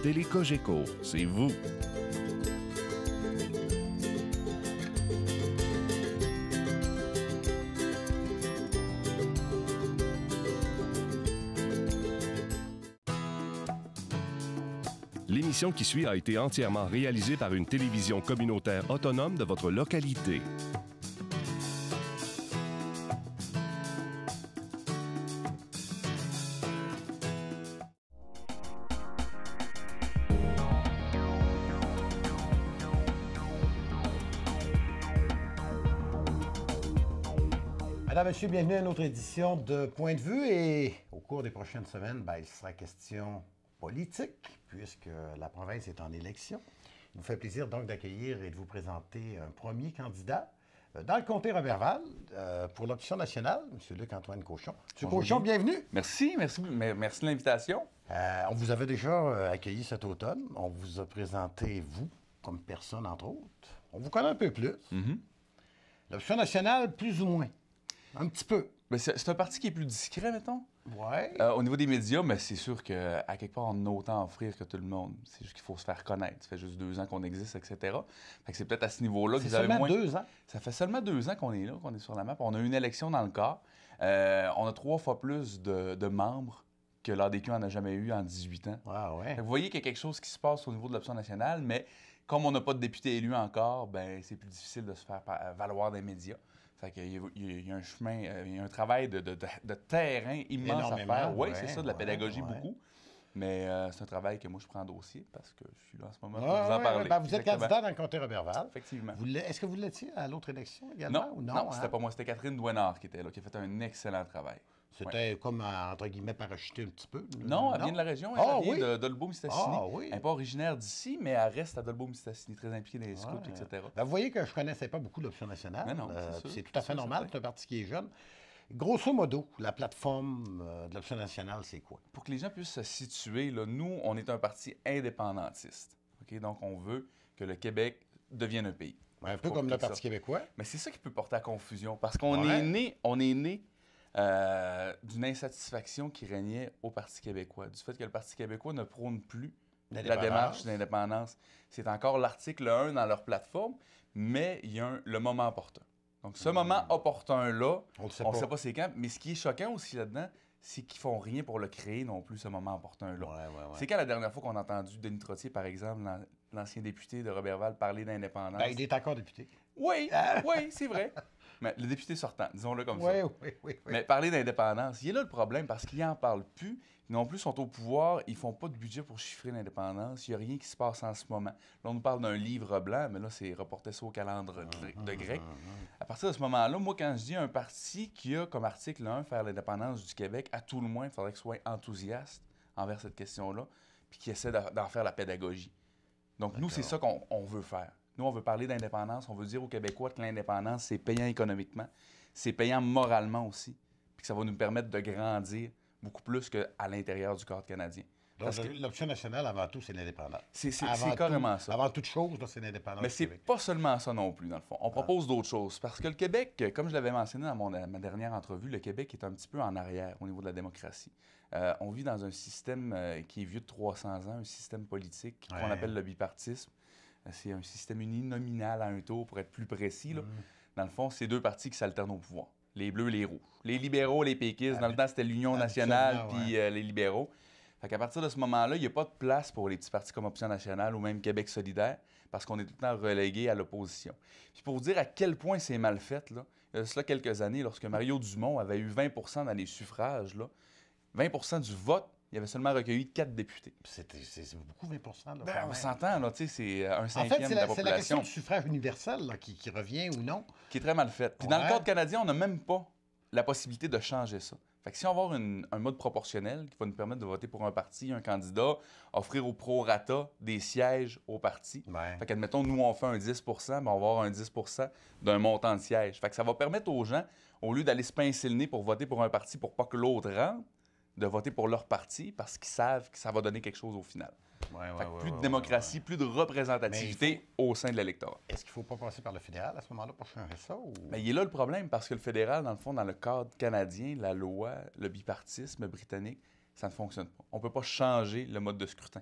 Télé Cogeco, c'est vous. L'émission qui suit a été entièrement réalisée par une télévision communautaire autonome de votre localité. Madame, Monsieur, bienvenue à une autre édition de Point de vue et au cours des prochaines semaines, il sera question politique puisque la province est en élection. Il nous fait plaisir donc d'accueillir et de vous présenter un premier candidat dans le comté Roberval pour l'option nationale, M. Luc-Antoine Cauchon. M. Cauchon, bienvenue. Merci de l'invitation. On vous avait déjà accueilli cet automne. On vous a présenté, vous, comme personne, entre autres. On vous connaît un peu plus. L'option nationale, plus ou moins. Un petit peu. Mais c'est un parti qui est plus discret, mettons. Oui. Au niveau des médias, mais c'est sûr qu'à quelque part, on a autant à offrir que tout le monde. C'est juste qu'il faut se faire connaître. Ça fait juste 2 ans qu'on existe, etc. Fait que c'est peut-être à ce niveau-là que vous avez moins... 2 ans? Ça fait seulement 2 ans qu'on est là, qu'on est sur la map. On a eu une élection dans le corps. On a 3 fois plus de membres que l'ADQ en a jamais eu en 18 ans. Ah ouais. Vous voyez qu'il y a quelque chose qui se passe au niveau de l'option nationale, mais comme on n'a pas de député élu encore, ben c'est plus difficile de se faire valoir des médias. Fait qu'il y a un chemin, il y a un travail de terrain immense à faire. Oui, c'est ça, de la pédagogie beaucoup. Mais c'est un travail que moi, je prends en dossier parce que je suis là en ce moment pour vous en parler. Vous êtes candidat dans le comté Roberval. Effectivement. Est-ce que vous l'étiez à l'autre élection également? Non, c'était pas moi. C'était Catherine Douinard qui était là, qui a fait un excellent travail. C'était comme, entre guillemets, parachuté un petit peu? Non, elle vient de la région. Elle vient de Dolbeau-Mistassini. Oui. Elle n'est pas originaire d'ici, mais elle reste à Dolbeau-Mistassini, très impliquée dans les scouts, etc. Vous voyez que je ne connaissais pas beaucoup l'option nationale. Mais non, c'est tout à fait normal. C'est un parti qui est jeune. Grosso modo, la plateforme de l'option nationale, c'est quoi? Pour que les gens puissent se situer, là, nous, on est un parti indépendantiste. Okay? Donc, on veut que le Québec devienne un pays. Un peu comme le Parti québécois. Mais c'est ça qui peut porter à confusion, parce qu'on est né d'une insatisfaction qui régnait au Parti québécois, du fait que le Parti québécois ne prône plus la démarche d'indépendance. C'est encore l'article 1 dans leur plateforme, mais il y a le moment opportun. Donc, ce moment opportun-là, on ne sait pas c'est quand, mais ce qui est choquant aussi là-dedans, c'est qu'ils font rien pour le créer non plus, ce moment opportun-là. C'est quand la dernière fois qu'on a entendu Denis Trottier, par exemple, l'ancien député de Roberval, parler d'indépendance? Il est encore député. Oui, c'est vrai. Mais le député sortant, disons-le comme ça. Oui. Mais parler d'indépendance, il y a là le problème parce qu'ils n'en parlent plus. Non plus, sont au pouvoir, ils font pas de budget pour chiffrer l'indépendance. Il n'y a rien qui se passe en ce moment. Là, on nous parle d'un livre blanc, mais là, c'est reporter ça au calendrier de grec. À partir de ce moment-là, moi, quand je dis un parti qui a comme article 1 faire l'indépendance du Québec, à tout le moins, il faudrait qu'il soit enthousiaste envers cette question-là, puis qu'il essaie d'en faire la pédagogie. Donc, nous, c'est ça qu'on veut faire. Nous, on veut parler d'indépendance. On veut dire aux Québécois que l'indépendance, c'est payant économiquement, c'est payant moralement aussi, puis que ça va nous permettre de grandir beaucoup plus qu'à l'intérieur du cadre canadien. Donc, l'option nationale, avant tout, c'est l'indépendance. C'est carrément ça. Avant toute chose, c'est l'indépendance. Mais c'est pas seulement ça non plus, dans le fond. On propose d'autres choses. Parce que le Québec, comme je l'avais mentionné dans ma dernière entrevue, le Québec est un petit peu en arrière au niveau de la démocratie. On vit dans un système qui est vieux de 300 ans, un système politique qu'on appelle le bipartisme. C'est un système uninominal à un tour, pour être plus précis. Là. Dans le fond, c'est 2 partis qui s'alternent au pouvoir. Les bleus, les rouges. Les libéraux, les péquistes. Dans le temps, c'était l'Union nationale puis les libéraux. Fait qu'à partir de ce moment-là, il n'y a pas de place pour les petits partis comme Option nationale ou même Québec solidaire parce qu'on est tout le temps relégué à l'opposition. Puis pour vous dire à quel point c'est mal fait, là, il y a cela quelques années, lorsque Mario Dumont avait eu 20 % dans les suffrages, là, 20 % du vote, il avait seulement recueilli 4 députés. C'est beaucoup, 20 là, on s'entend, là, tu sais, c'est un cinquième en fait, de la population. C'est la question du suffrage universel là, qui revient ou non. Qui est très mal faite. Puis dans le cadre canadien, on n'a même pas la possibilité de changer ça. Fait que si on va avoir un mode proportionnel qui va nous permettre de voter pour un parti, un candidat, offrir au prorata des sièges au parti. Fait qu'admettons, nous, on fait un 10 ben on va avoir un 10 d'un montant de sièges. Fait que ça va permettre aux gens, au lieu d'aller se pincer le nez pour voter pour un parti pour pas que l'autre rentre, de voter pour leur parti parce qu'ils savent que ça va donner quelque chose au final. Plus de démocratie, plus de représentativité au sein de l'électorat. Est-ce qu'il ne faut pas passer par le fédéral à ce moment-là pour changer ça? Ou... Bien, il est là le problème, parce que le fédéral, dans le fond, dans le cadre canadien, la loi, le bipartisme britannique, ça ne fonctionne pas. On ne peut pas changer le mode de scrutin.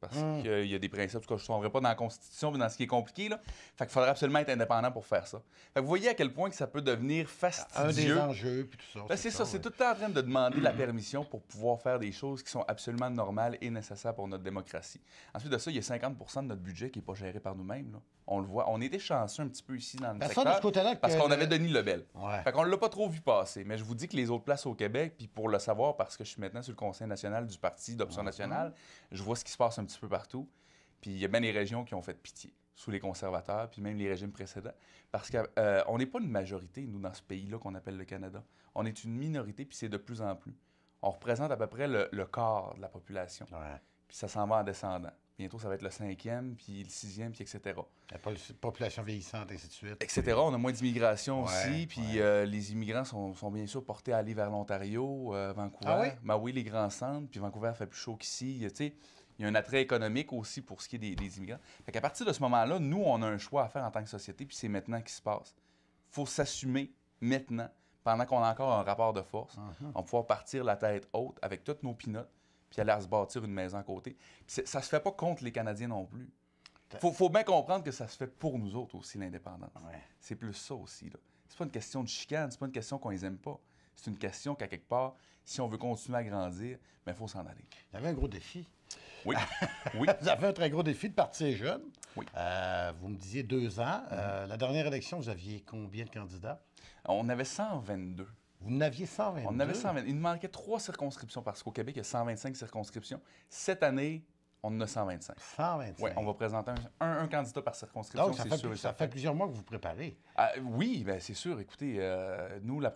parce qu'il y a des principes que je ne tomberai pas dans la Constitution mais dans ce qui est compliqué. Là. Fait qu'il faudrait absolument être indépendant pour faire ça. Fait que vous voyez à quel point que ça peut devenir fastidieux. Un des enjeux, puis tout ça. Ben, c'est ça, c'est tout le temps en train de demander la permission pour pouvoir faire des choses qui sont absolument normales et nécessaires pour notre démocratie. Ensuite de ça, il y a 50 % de notre budget qui n'est pas géré par nous-mêmes. Là. On le voit. On était chanceux un petit peu ici dans le secteur de ce côté-là parce qu'on avait Denis Lebel. Ouais. Fait qu'on ne l'a pas trop vu passer. Mais je vous dis que les autres places au Québec, puis pour le savoir, parce que je suis maintenant sur le Conseil national du Parti d'Option nationale, je vois ce qui se passe un petit peu partout. Puis il y a bien des régions qui ont fait pitié sous les conservateurs, puis même les régimes précédents. Parce qu'on n'est pas une majorité, nous, dans ce pays-là qu'on appelle le Canada. On est une minorité, puis c'est de plus en plus. On représente à peu près le quart de la population. Ouais. Puis ça s'en va en descendant. Bientôt, ça va être le 5e, puis le 6e, puis etc. La population vieillissante, ainsi de suite. Etc. On a moins d'immigration Ouais, aussi, puis les immigrants sont bien sûr portés à aller vers l'Ontario, Vancouver. Ah oui? Ben oui, les grands centres, puis Vancouver fait plus chaud qu'ici. Tu sais, il y a un attrait économique aussi pour ce qui est des immigrants. Fait qu'à partir de ce moment-là, nous, on a un choix à faire en tant que société, puis c'est maintenant qui se passe. Il faut s'assumer maintenant, pendant qu'on a encore un rapport de force. On va pouvoir partir la tête haute avec toutes nos pinottes, puis aller à se bâtir une maison à côté. Puis ça se fait pas contre les Canadiens non plus. Faut bien comprendre que ça se fait pour nous autres aussi, l'indépendance. Ouais. C'est plus ça aussi. Là. C'est pas une question de chicane, c'est pas une question qu'on les aime pas. C'est une question qu'à quelque part, si on veut continuer à grandir, il faut s'en aller. Vous avez un gros défi. Oui. Oui. Vous avez un très gros défi de partir jeune. Oui. Vous me disiez 2 ans. La dernière élection, vous aviez combien de candidats? On avait 122. Vous en aviez 122? On en avait 122. Il nous manquait 3 circonscriptions parce qu'au Québec, il y a 125 circonscriptions. Cette année, on en a 125. 125. Oui, on va présenter un candidat par circonscription, Donc, ça fait plusieurs mois que vous préparez. Oui, bien, c'est sûr. Écoutez, nous, la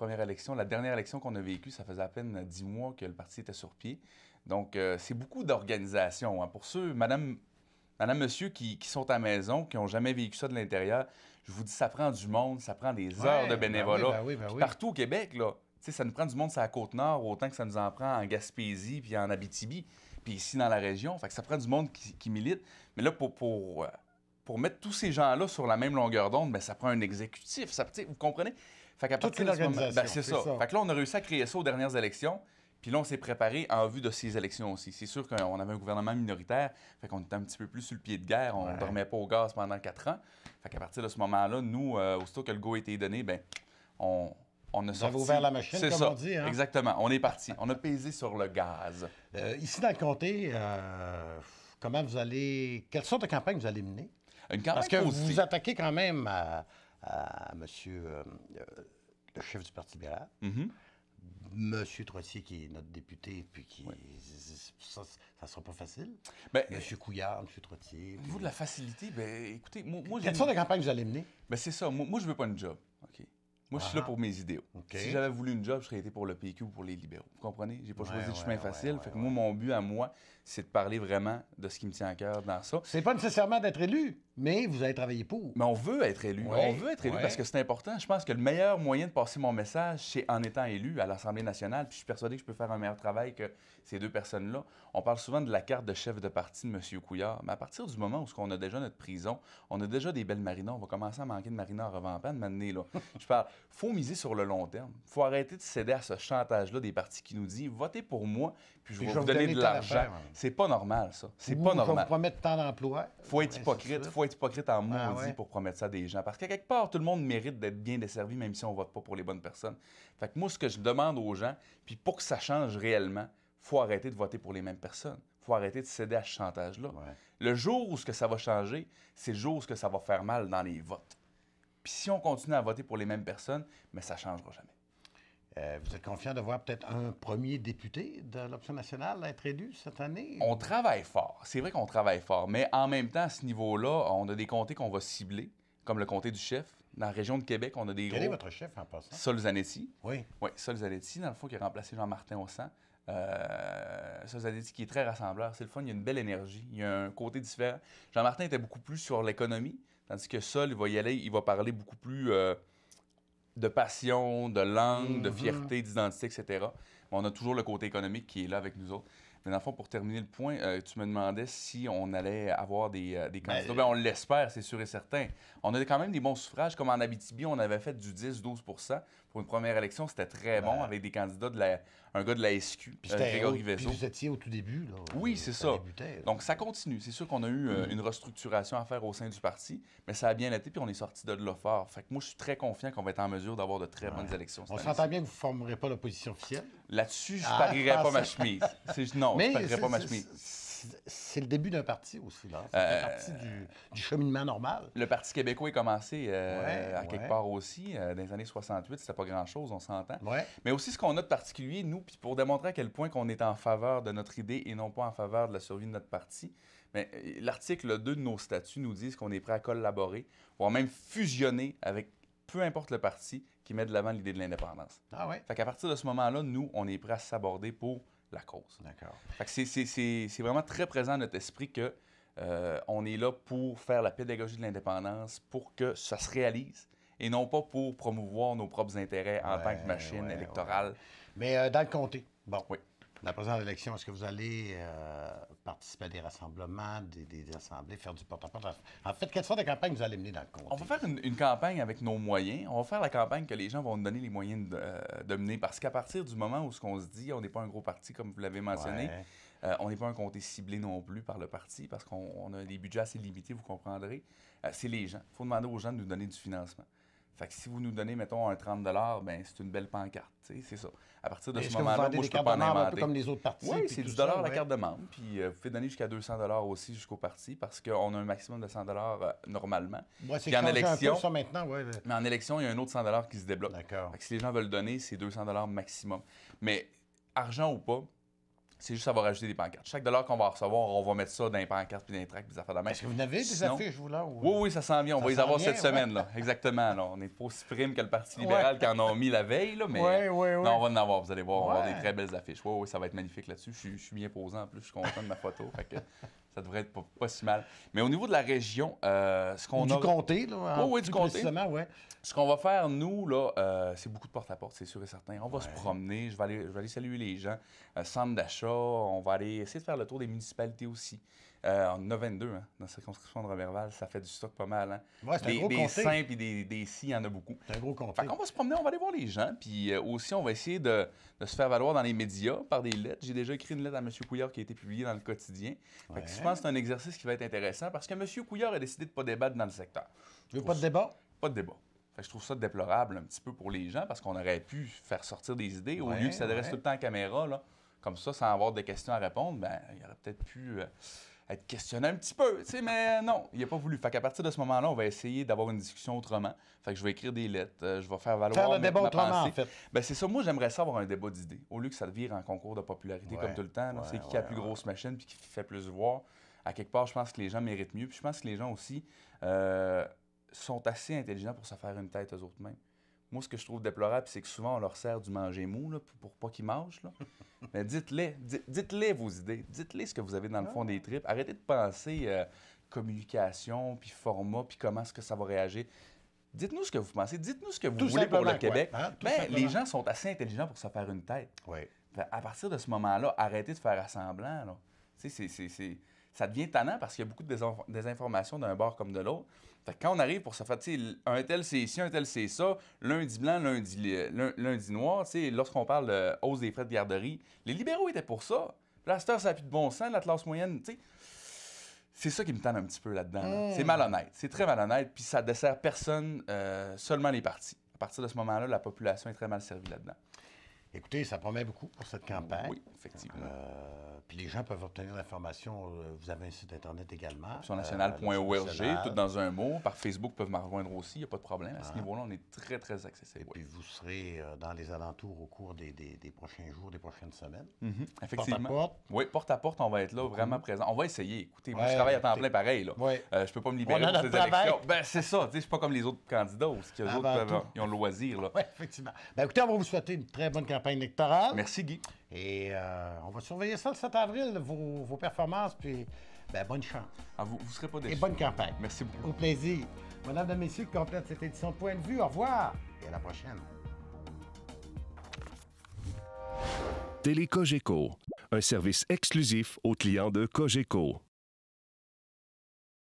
dernière élection qu'on a vécue, ça faisait à peine 10 mois que le parti était sur pied. Donc, c'est beaucoup d'organisation. Hein. Pour ceux, madame, monsieur, qui sont à la maison, qui n'ont jamais vécu ça de l'intérieur, je vous dis, ça prend du monde, ça prend des heures de bénévolat. Ben oui. Partout au Québec, là, ça nous prend du monde sur la Côte-Nord, autant que ça nous en prend en Gaspésie puis en Abitibi, puis ici dans la région. Fait que ça prend du monde qui milite. Mais là, pour mettre tous ces gens-là sur la même longueur d'onde, bien, ça prend un exécutif. Vous comprenez? Fait qu'à partir de ce moment, c'est ça. Fait que là, on a réussi à créer ça aux dernières élections. Puis là, on s'est préparé en vue de ces élections aussi. C'est sûr qu'on avait un gouvernement minoritaire, fait qu'on était un petit peu plus sur le pied de guerre. On ne dormait pas au gaz pendant 4 ans. Fait qu'à partir de ce moment-là, nous, aussitôt que le go a été donné, bien, on a sorti... Vous avez ouvert la machine, comme on dit. Hein? Exactement. On est parti. On a pesé sur le gaz. Ici, dans le comté, quelle sorte de campagne vous allez mener? Une campagne Parce que positive. vous vous attaquez quand même à monsieur le chef du Parti libéral. Monsieur Trottier, qui est notre député, puis ça ne sera pas facile. Ben, monsieur Couillard, monsieur Trottier. Au niveau de la facilité, bien, écoutez, moi quelle sorte de campagne vous allez mener? Ben, c'est ça. Moi, je veux pas une job. OK. Moi, je suis là pour mes idéaux. Okay. Si j'avais voulu une job, je serais été pour le PQ ou pour les libéraux. Vous comprenez? J'ai pas choisi le chemin facile. Fait que moi, mon but à moi, c'est de parler vraiment de ce qui me tient à cœur dans ça. C'est pas nécessairement d'être élu, mais vous avez travaillé pour. Mais on veut être élu. On veut être élu parce que c'est important. Je pense que le meilleur moyen de passer mon message, c'est en étant élu à l'Assemblée nationale. Puis je suis persuadé que je peux faire un meilleur travail que ces 2 personnes-là. On parle souvent de la carte de chef de parti de M. Couillard. Mais à partir du moment où on a déjà notre prison, on a déjà des belles marinas, on va commencer à manquer de marinas en revendant de m'amener là. Je parle, faut miser sur le long terme. Faut arrêter de céder à ce chantage-là des partis qui nous disent votez pour moi, puis je vais vous donner de l'argent. C'est pas normal, ça. C'est pas normal. On va vous promettre tant d'emplois. Faut être hypocrite. Faut être hypocrite en maudit pour promettre ça à des gens. Parce qu'à quelque part, tout le monde mérite d'être bien desservi, même si on vote pas pour les bonnes personnes. Fait que moi, ce que je demande aux gens, puis pour que ça change réellement, faut arrêter de voter pour les mêmes personnes. Faut arrêter de céder à ce chantage-là. Le jour où ce que ça va changer, c'est le jour où ce que ça va faire mal dans les votes. Puis si on continue à voter pour les mêmes personnes, mais ça ne changera jamais. Vous êtes confiant de voir peut-être un premier député de l'Option nationale être élu cette année? On travaille fort. C'est vrai qu'on travaille fort. Mais en même temps, à ce niveau-là, on a des comtés qu'on va cibler, comme le comté du chef. Dans la région de Québec, on a des Quel est votre chef en passant? Sol Zanetti. Oui. Oui, Sol Zanetti, dans le fond, qui a remplacé Jean-Martin Aussan. Sol Zanetti qui est très rassembleur. C'est le fun, il y a une belle énergie. Il y a un côté différent. Jean-Martin était beaucoup plus sur l'économie, tandis que Sol, il va y aller, il va parler beaucoup plus de passion, de langue, de fierté, d'identité, etc. Mais on a toujours le côté économique qui est là avec nous autres. Mais dans le fond, pour terminer le point, tu me demandais si on allait avoir des candidats. Ben, on l'espère, c'est sûr et certain. On a quand même des bons suffrages, comme en Abitibi, on avait fait du 10-12 % pour une première élection. C'était très bon, avec des candidats, un gars de la SQ, Grégory Vezeau. Puis vous étiez au tout début. Là, oui, c'est ça. Donc, ça continue. C'est sûr qu'on a eu une restructuration à faire au sein du parti, mais ça a bien été, puis on est sorti de là fort. Fait que moi, je suis très confiant qu'on va être en mesure d'avoir de très bonnes élections. On s'entend bien que vous ne formerez pas l'opposition officielle? Là-dessus, je ne parierais pas ma chemise. Non, je ne parierais pas ma chemise. C'est le début d'un parti aussi, là. Ça fait partie du cheminement normal. Le Parti québécois a commencé à quelque part aussi. Dans les années 68, c'était pas grand-chose, on s'entend. Ouais. Mais aussi, ce qu'on a de particulier, nous, puis pour démontrer à quel point qu'on est en faveur de notre idée et non pas en faveur de la survie de notre parti, mais l'article 2 de nos statuts nous dit qu'on est prêt à collaborer, voire même fusionner avec peu importe le parti qui met de l'avant l'idée de l'indépendance. Ah ouais? Fait qu'à partir de ce moment-là, nous, on est prêt à s'aborder pour la cause. D'accord. Fait que c'est vraiment très présent dans notre esprit que on est là pour faire la pédagogie de l'indépendance, pour que ça se réalise, et non pas pour promouvoir nos propres intérêts en tant que machine électorale. Mais dans le comté, bon, oui. La prochaine élection, est-ce que vous allez participer à des rassemblements, des assemblées, faire du porte-à-porte? En fait, quelle sorte de campagne vous allez mener dans le comté? On va faire une campagne avec nos moyens. On va faire la campagne que les gens vont nous donner les moyens de mener. Parce qu'à partir du moment où on se dit, on n'est pas un gros parti, comme vous l'avez mentionné, on n'est pas un comté ciblé non plus par le parti, parce qu'on a des budgets assez limités, vous comprendrez. C'est les gens. Il faut demander aux gens de nous donner du financement. Fait que si vous nous donnez, mettons, un 30 $, ben c'est une belle pancarte. C'est ça. À partir de ce moment-là, moi, je peux pas en inventer. Un peu comme les autres partis. Oui, c'est 10 $ la carte de membre. Puis vous pouvez donner jusqu'à 200 $ aussi jusqu'au parti parce qu'on a un maximum de 100 $ normalement. Ouais, c'est changé un peu ça maintenant. Ouais. Mais en élection, il y a un autre 100 $ qui se débloque. D'accord. Fait que si les gens veulent donner, c'est 200 $ maximum. Mais argent ou pas, c'est juste ça va rajouter des pancartes. Chaque dollar qu'on va recevoir, on va mettre ça dans les pancartes puis dans les tracts puis des affaires de même. Est-ce que vous n'avez des affiches, vous, là? Ou... Oui, ça s'en vient. On va les avoir cette semaine, là. Exactement. Là. On n'est pas aussi prime que le Parti libéral qui en a mis la veille, là, mais non, on va en avoir. Vous allez voir, on va avoir des très belles affiches. Oui, ça va être magnifique là-dessus. Je suis bien posant en plus. Je suis content de ma photo. Fait que ça devrait être pas si mal. Mais au niveau de la région, ce qu'on a... Du comté, là. Oui, du comté. Ouais. Ce qu'on va faire, nous, là, c'est beaucoup de porte-à-porte, c'est sûr et certain. On va se promener, je vais aller saluer les gens. Centre d'achat, on va aller essayer de faire le tour des municipalités aussi. On en a 22, hein, dans la circonscription de Roberval, ça fait du stock pas mal. Hein. Ouais, c'est un gros comté. Des simples et des si, il y en a beaucoup. C'est un gros comté. Fait qu'on va se promener, on va aller voir les gens, puis aussi, on va essayer de se faire valoir dans les médias par des lettres. J'ai déjà écrit une lettre à M. Couillard qui a été publiée dans le quotidien. Fait que je pense que c'est un exercice qui va être intéressant parce que M. Couillard a décidé de ne pas débattre dans le secteur. Pas de débat? Pas de débat. Fait que je trouve ça déplorable un petit peu pour les gens parce qu'on aurait pu faire sortir des idées au lieu que ça s'adresse tout le temps à la caméra, là, comme ça, sans avoir de questions à répondre. Ben, il aurait peut-être pu être questionné un petit peu, mais non, il n'a pas voulu. Fait qu'à partir de ce moment-là, on va essayer d'avoir une discussion autrement. Fait que je vais écrire des lettres, je vais faire valoir faire le débat ma autrement, pensée. en fait. Ben, c'est ça. Moi, j'aimerais ça avoir un débat d'idées. Au lieu que ça vire en concours de popularité comme tout le temps. C'est qui a la plus grosse machine puis qui fait plus voir. À quelque part, je pense que les gens méritent mieux. Puis je pense que les gens aussi sont assez intelligents pour se faire une tête eux autres mêmes. Moi, ce que je trouve déplorable, c'est que souvent, on leur sert du manger mou là, pour pas qu'ils mangent. Là. Mais dites-les vos idées. Dites-les ce que vous avez dans le fond des tripes. Arrêtez de penser communication, puis format, puis comment est-ce que ça va réagir. Dites-nous ce que vous pensez. Dites-nous ce que vous voulez pour le Québec. Hein? Mais les gens sont assez intelligents pour se faire une tête. Oui. À partir de ce moment-là, arrêtez de faire assemblant. Là. Ça devient tannant parce qu'il y a beaucoup de désinformations d'un bord comme de l'autre. Fait que quand on arrive pour se faire, un tel c'est ci, un tel c'est ça, lundi blanc, lundi noir, lorsqu'on parle de hausse des frais de garderie, les libéraux étaient pour ça. Puis là, à cette heure, ça n'a plus de bon sens, la classe moyenne, c'est ça qui me tanne un petit peu là-dedans. Là. C'est malhonnête, c'est très malhonnête, puis ça dessert personne, seulement les partis. À partir de ce moment-là, la population est très mal servie là-dedans. Écoutez, ça promet beaucoup pour cette campagne. Oui, effectivement. Puis les gens peuvent obtenir l'information. Vous avez un site Internet également. Sur national.org, tout dans un mot. Par Facebook, peuvent me rejoindre aussi, il n'y a pas de problème. À ce niveau-là, on est très, très accessible. Et puis vous serez dans les alentours au cours des prochains jours, des prochaines semaines. Effectivement. Porte-à-porte. Oui, porte-à-porte, on va être là, vraiment présent. On va essayer. Écoutez, moi, je travaille à temps plein pareil. Là. Je peux pas me libérer pour ces élections. Ben, c'est ça. Je ne suis pas comme les autres candidats où ils ont le loisir. Oui, effectivement. Ben, écoutez, on va vous souhaiter une très bonne campagne électorale. Merci, Guy. Et on va surveiller ça le 7 avril, vos performances, puis bonne chance. Vous ne serez pas déçus. Et bonne campagne. Merci beaucoup. Au plaisir. Mesdames et messieurs, qui complète cette édition de Point de vue. Au revoir et à la prochaine. Télécogeco, un service exclusif aux clients de Cogeco.